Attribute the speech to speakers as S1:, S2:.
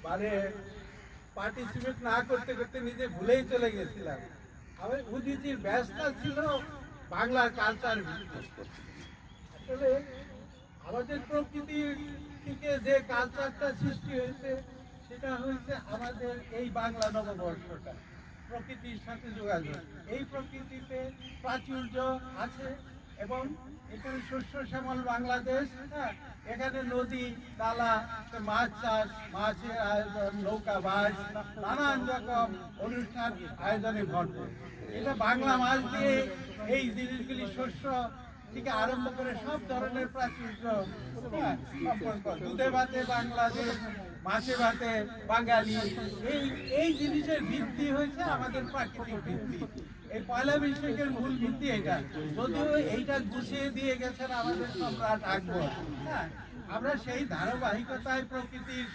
S1: মানে পার্টিসিপেট না করতে করতে নিজে ভুলেই চলে গেছিলাম। আমি উদিতির ব্যস্তা ছিল বাংলার কালচার আসলে আমাদের প্রকৃতি থেকে যে কালচারটা সৃষ্টি হয়েছে সেটা হয়েছে আমাদের এই বাংলা নববর্ষটা প্রকৃতির সাথে যোগাযোগ। এই প্রকৃতিতে প্রাচুর্য আছে এবং এখানে শস্য শ্যামল বাংলাদেশ। হ্যাঁ, এখানে নদী নালা, মাছ চাষ, মাছের আয়োজন, নৌকা বাস, নানান রকম অনুষ্ঠান আয়োজনে ভরপুর। এটা বাংলা মাছ দিয়ে এই জিনিসগুলি শস্য থেকে আরম্ভ করে সব ধরনের প্রাচুর্য সম্পর্ক। দুধে ভাতে বাংলাদেশ, মাছে ভাতে বাঙালি, এই জিনিসের ভিত্তি হয়েছে আমাদের প্রাকৃতিক ভিত্তি। এই পয়লা বৈশাখের মূল ভিত্তি এটা, যদিও এইটা গুছিয়ে দিয়ে গেছেন আমাদের সম্রাট আকবর। হ্যাঁ, আমরা সেই ধারাবাহিকতায় প্রকৃতির